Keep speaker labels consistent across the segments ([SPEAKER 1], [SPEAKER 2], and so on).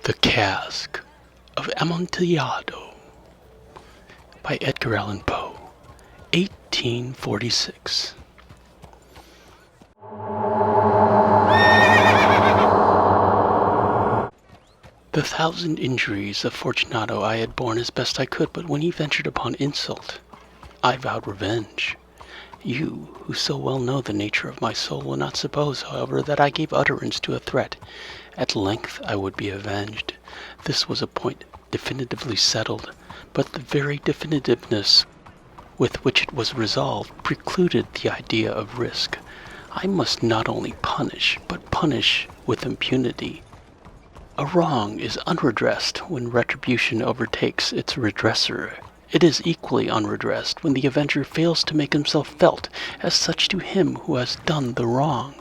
[SPEAKER 1] The Cask of Amontilliado by Edgar Allan Poe, 1846. The 1,000 injuries of Fortunato I had borne as best I could, but when he ventured upon insult, I vowed revenge. You, who so well know the nature of my soul, will not suppose, however, that I gave utterance to a threat. At length I would be avenged. This was a point definitively settled, but the very definitiveness with which it was resolved precluded the idea of risk. I must not only punish, but punish with impunity. A wrong is unredressed when retribution overtakes its redresser. It is equally unredressed when the avenger fails to make himself felt as such to him who has done the wrong.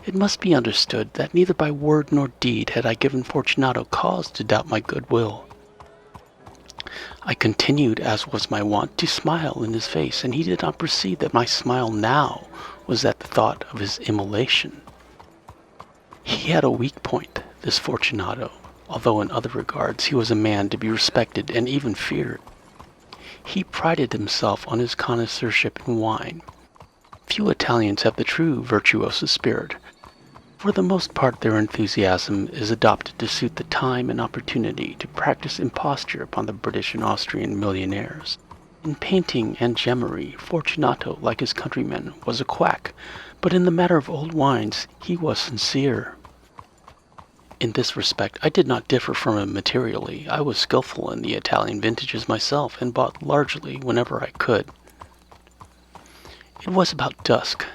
[SPEAKER 1] It must be understood that neither by word nor deed had I given Fortunato cause to doubt my goodwill. I continued, as was my wont, to smile in his face, and he did not perceive that my smile now was at the thought of his immolation. He had a weak point, this Fortunato, although in other regards he was a man to be respected and even feared. He prided himself on his connoisseurship in wine. Few Italians have the true virtuoso spirit. For the most part their enthusiasm is adopted to suit the time and opportunity to practice imposture upon the British and Austrian millionaires. In painting and gemmery, Fortunato, like his countrymen, was a quack, but in the matter of old wines he was sincere. In this respect I did not differ from him materially. I was skillful in the Italian vintages myself, and bought largely whenever I could. It was about dusk,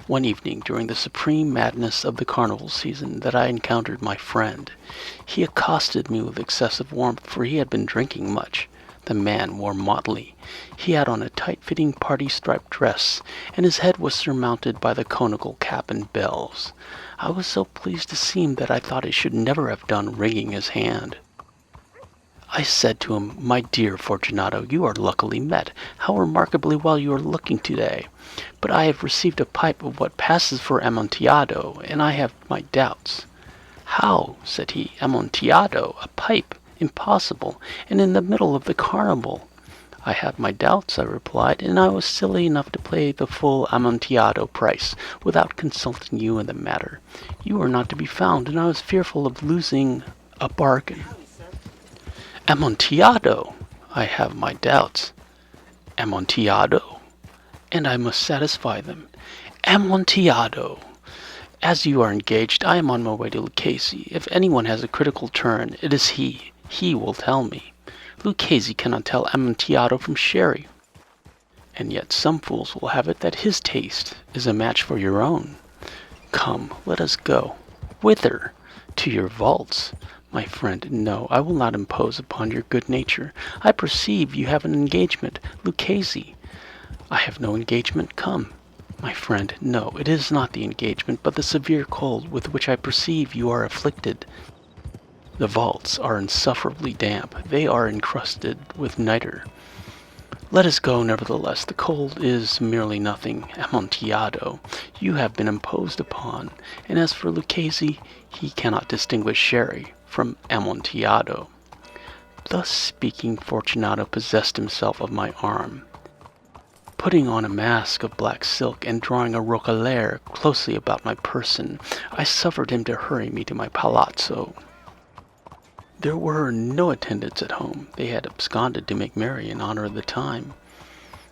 [SPEAKER 1] one evening during the supreme madness of the carnival season, that I encountered my friend. He accosted me with excessive warmth, for he had been drinking much. The man wore motley. He had on a tight-fitting party-striped dress, and his head was surmounted by the conical cap and bells. I was so pleased to see him that I thought I should never have done wringing his hand. I said to him, "My dear Fortunato, you are luckily met. How remarkably well you are looking today. But I have received a pipe of what passes for Amontillado, and I have my doubts." "How?" said he. "Amontillado? A pipe? Impossible, and in the middle of the carnival." "I have my doubts," I replied, "and I was silly enough to pay the full Amontillado price, without consulting you in the matter. You were not to be found, and I was fearful of losing a bargain." "Amontillado? I have my doubts." "Amontillado? And I must satisfy them." "Amontillado! As you are engaged, I am on my way to Lucchese. If anyone has a critical turn, it is he. He will tell me. Lucchese cannot tell Amontillado from sherry. And yet some fools will have it that his taste is a match for your own. Come, let us go." "Whither?" "To your vaults." "My friend, no, I will not impose upon your good nature. I perceive you have an engagement. Lucchese." "I have no engagement. Come." "My friend, no, it is not the engagement, but the severe cold with which I perceive you are afflicted. The vaults are insufferably damp. They are encrusted with nitre. Let us go, nevertheless. The cold is merely nothing. Amontillado, you have been imposed upon, and as for Lucchese, he cannot distinguish sherry from Amontillado." Thus speaking, Fortunato possessed himself of my arm. Putting on a mask of black silk and drawing a roquelaire closely about my person, I suffered him to hurry me to my palazzo. There were no attendants at home. They had absconded to make merry in honor of the time.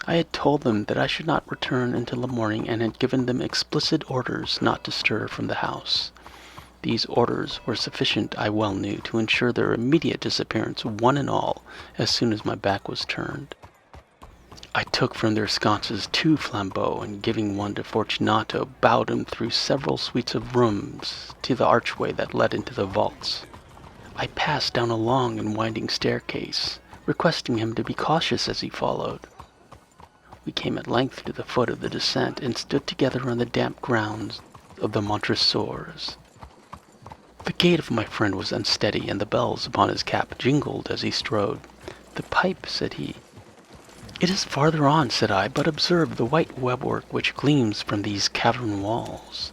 [SPEAKER 1] I had told them that I should not return until the morning, and had given them explicit orders not to stir from the house. These orders were sufficient, I well knew, to ensure their immediate disappearance, one and all, as soon as my back was turned. I took from their sconces 2 flambeaux, and giving one to Fortunato, bowed him through several suites of rooms to the archway that led into the vaults. I passed down a long and winding staircase, requesting him to be cautious as he followed. We came at length to the foot of the descent, and stood together on the damp grounds of the Montresors. The gait of my friend was unsteady, and the bells upon his cap jingled as he strode. "The pipe," said he. "It is farther on," said I, "but observe the white webwork which gleams from these cavern walls."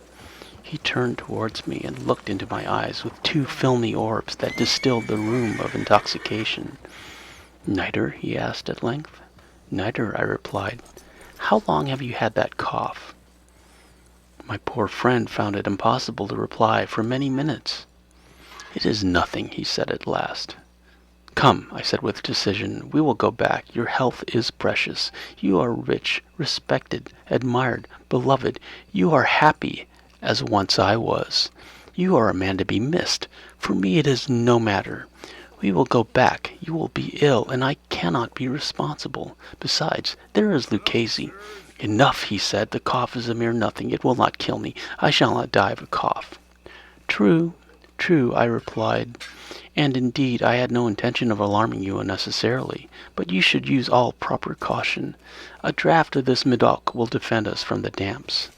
[SPEAKER 1] He turned towards me and looked into my eyes with two filmy orbs that distilled the rheum of intoxication. "Niter?" he asked at length. "Niter," I replied. "How long have you had that cough?" My poor friend found it impossible to reply for many minutes. "It is nothing," he said at last. "Come," I said with decision, "we will go back. Your health is precious. You are rich, respected, admired, beloved. You are happy, as once I was. You are a man to be missed. For me it is no matter. We will go back. You will be ill, and I cannot be responsible. Besides, there is Lucchese." "Enough," he said. "The cough is a mere nothing. It will not kill me. I shall not die of a cough." "True, true," I replied. "And indeed I had no intention of alarming you unnecessarily, but you should use all proper caution. A draught of this Medoc will defend us from the damps."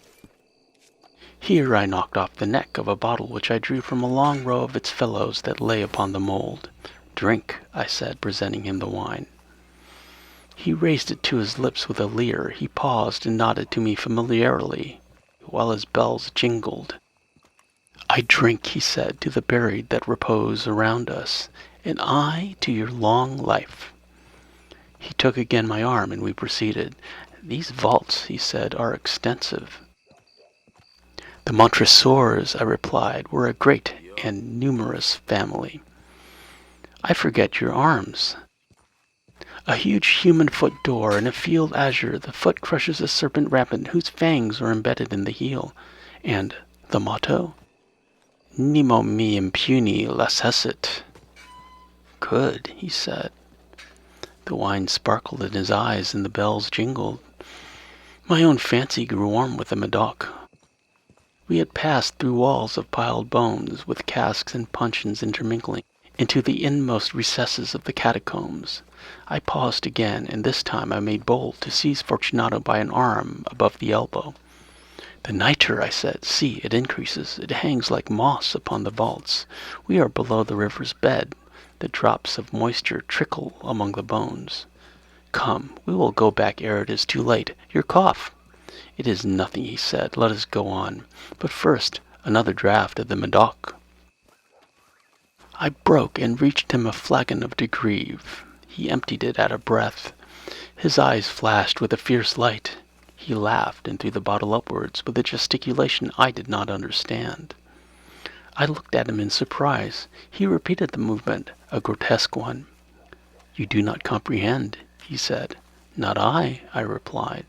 [SPEAKER 1] Here I knocked off the neck of a bottle which I drew from a long row of its fellows that lay upon the mould. "Drink," I said, presenting him the wine. He raised it to his lips with a leer. He paused and nodded to me familiarly, while his bells jingled. "I drink," he said, "to the buried that repose around us, and I to your long life." He took again my arm, and we proceeded. "These vaults," he said, "are extensive." "The Montresors," I replied, "were a great and numerous family." "I forget your arms." "A huge human foot door in a field azure. The foot crushes a serpent rampant whose fangs are embedded in the heel." "And the motto?" "Nemo me impune lacessit." "Good," he said. The wine sparkled in his eyes and the bells jingled. My own fancy grew warm with the Medoc. We had passed through walls of piled bones, with casks and puncheons intermingling, into the inmost recesses of the catacombs. I paused again, and this time I made bold to seize Fortunato by an arm above the elbow. "The nitre," I said. "See, it increases. It hangs like moss upon the vaults. We are below the river's bed. The drops of moisture trickle among the bones. Come, we will go back ere it is too late. Your cough." "It is nothing," he said. "Let us go on. But first, another draught of the Medoc." I broke and reached him a flagon of De Greve. He emptied it at a breath. His eyes flashed with a fierce light. He laughed and threw the bottle upwards with a gesticulation I did not understand. I looked at him in surprise. He repeated the movement, a grotesque one. "You do not comprehend," he said. "Not I," I replied.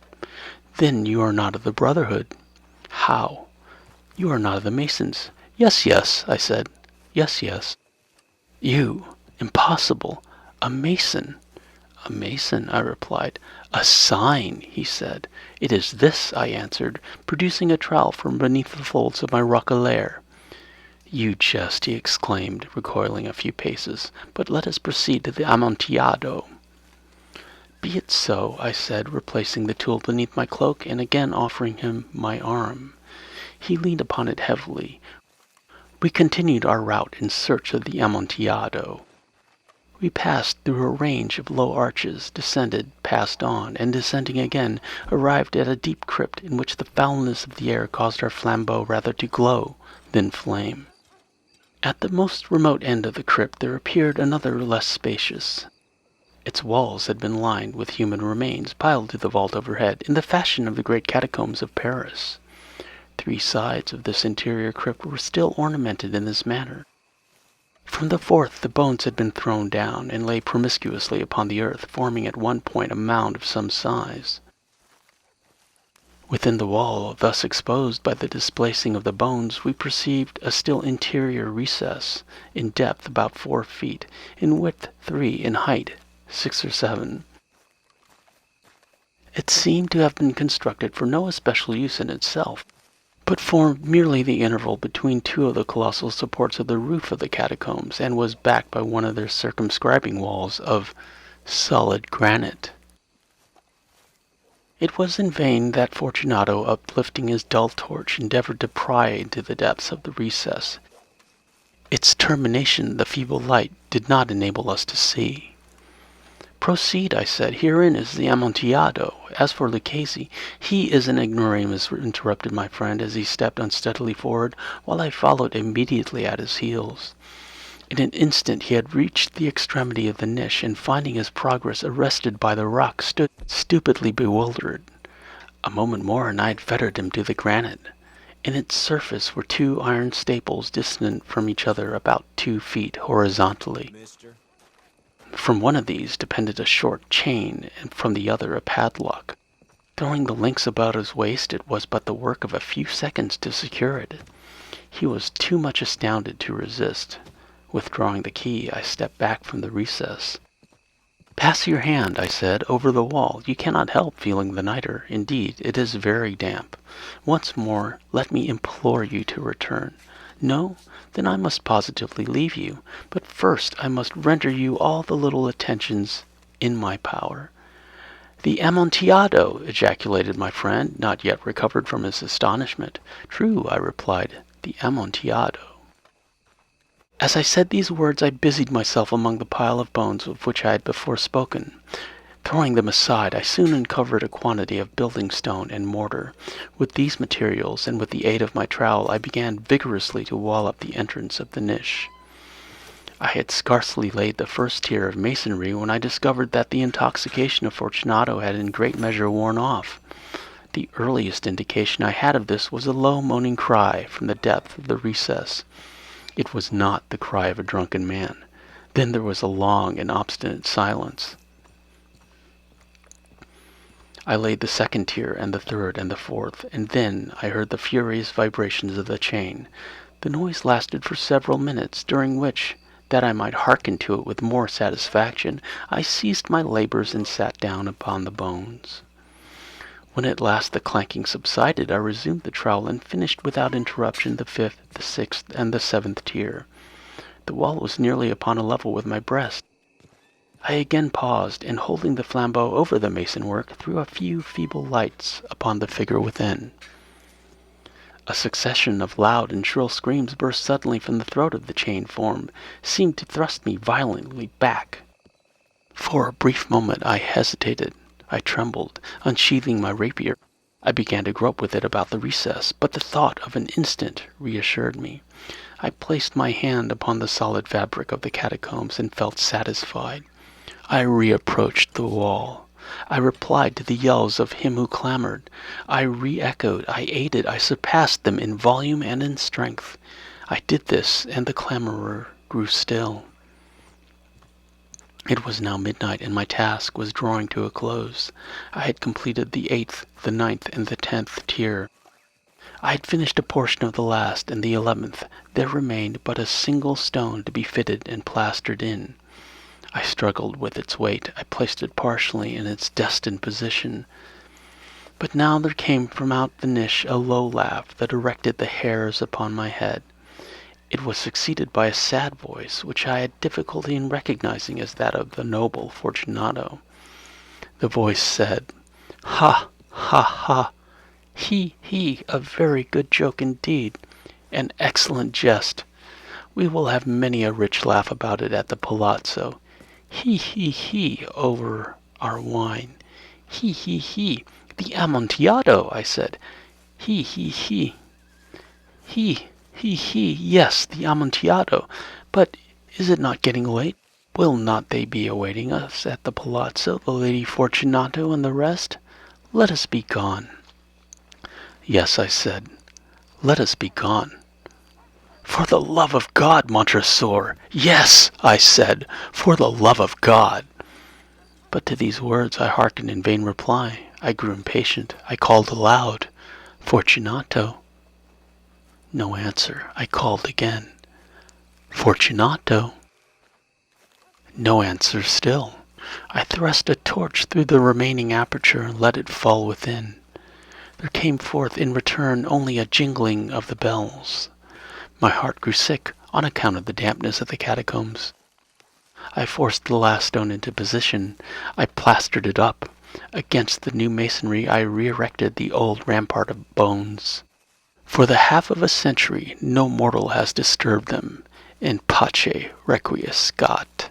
[SPEAKER 1] "Then you are not of the Brotherhood." "How?" "You are not of the Masons." "Yes, yes," I said. "Yes, yes." "You? Impossible. A Mason." "A Mason," I replied. "A sign," he said. "It is this," I answered, producing a trowel from beneath the folds of my roquelaire. "You jest," he exclaimed, recoiling a few paces. "But let us proceed to the Amontillado." "Be it so," I said, replacing the tool beneath my cloak and again offering him my arm. He leaned upon it heavily. We continued our route in search of the Amontillado. We passed through a range of low arches, descended, passed on, and descending again, arrived at a deep crypt in which the foulness of the air caused our flambeaux rather to glow than flame. At the most remote end of the crypt there appeared another less spacious. Its walls had been lined with human remains piled to the vault overhead in the fashion of the great catacombs of Paris. 3 sides of this interior crypt were still ornamented in this manner. From the 4th the bones had been thrown down and lay promiscuously upon the earth, forming at one point a mound of some size. Within the wall, thus exposed by the displacing of the bones, we perceived a still interior recess, in depth about 4 feet, in width 3, in height 6 or 7. It seemed to have been constructed for no especial use in itself, but formed merely the interval between 2 of the colossal supports of the roof of the catacombs, and was backed by one of their circumscribing walls of solid granite. It was in vain that Fortunato, uplifting his dull torch, endeavored to pry into the depths of the recess. Its termination the feeble light did not enable us to see. "Proceed," I said. "Herein is the Amontillado. As for Lucchese, he is an ignoramus," interrupted my friend as he stepped unsteadily forward, while I followed immediately at his heels. In an instant he had reached the extremity of the niche, and finding his progress arrested by the rock, stood stupidly bewildered. A moment more and I had fettered him to the granite. In its surface were two iron staples distant from each other about 2 feet horizontally. From one of these depended a short chain, and from the other a padlock. Throwing the links about his waist, it was but the work of a few seconds to secure it. He was too much astounded to resist. Withdrawing the key, I stepped back from the recess. "Pass your hand," I said, "over the wall. You cannot help feeling the nitre. Indeed, it is very damp. Once more, let me implore you to return. No? Then I must positively leave you. But first I must render you all the little attentions in my power." "The Amontillado!" ejaculated my friend, not yet recovered from his astonishment. "True," I replied, "the Amontillado." As I said these words, I busied myself among the pile of bones of which I had before spoken. Throwing them aside, I soon uncovered a quantity of building stone and mortar. With these materials, and with the aid of my trowel, I began vigorously to wall up the entrance of the niche. I had scarcely laid the first tier of masonry when I discovered that the intoxication of Fortunato had in great measure worn off. The earliest indication I had of this was a low moaning cry from the depth of the recess. It was not the cry of a drunken man. Then there was a long and obstinate silence. I laid the second tier, and the third, and the fourth, and then I heard the furious vibrations of the chain. The noise lasted for several minutes, during which, that I might hearken to it with more satisfaction, I ceased my labors and sat down upon the bones. When at last the clanking subsided, I resumed the trowel and finished without interruption the 5th, the 6th, and the 7th tier. The wall was nearly upon a level with my breast. I again paused, and holding the flambeau over the mason-work, threw a few feeble lights upon the figure within. A succession of loud and shrill screams burst suddenly from the throat of the chained form, seemed to thrust me violently back. For a brief moment I hesitated. I trembled. Unsheathing my rapier, I began to grope with it about the recess, but the thought of an instant reassured me. I placed my hand upon the solid fabric of the catacombs and felt satisfied. I reapproached the wall. I replied to the yells of him who clamored. I re-echoed, I aided, I surpassed them in volume and in strength. I did this, and the clamorer grew still. It was now midnight, and my task was drawing to a close. I had completed the 8th, the 9th, and the 10th tier. I had finished a portion of the last and the 11th. There remained but a single stone to be fitted and plastered in. I struggled with its weight. I placed it partially in its destined position. But now there came from out the niche a low laugh that erected the hairs upon my head. It was succeeded by a sad voice, which I had difficulty in recognizing as that of the noble Fortunato. The voice said, "Ha, ha, ha! He, a very good joke indeed, an excellent jest. We will have many a rich laugh about it at the palazzo. He, over our wine. He, the Amontillado," I said. He, yes, the Amontillado. But is it not getting late? Will not they be awaiting us at the palazzo, the Lady Fortunato and the rest? Let us be gone. "Yes," I said, "let us be gone." "For the love of God, Montresor!" "Yes," I said, "for the love of God!" But to these words I hearkened in vain reply. I grew impatient. I called aloud, "Fortunato!" No answer. I called again, "Fortunato!" No answer still. I thrust a torch through the remaining aperture and let it fall within. There came forth in return only a jingling of the bells. My heart grew sick on account of the dampness of the catacombs. I forced the last stone into position. I plastered it up. Against the new masonry I re-erected the old rampart of bones. For the half of a century no mortal has disturbed them. In pace requiescat.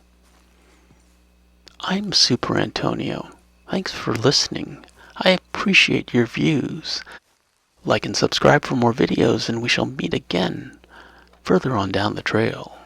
[SPEAKER 1] I'm Super Antonio. Thanks for listening. I appreciate your views. Like and subscribe for more videos, and we shall meet again further on down the trail.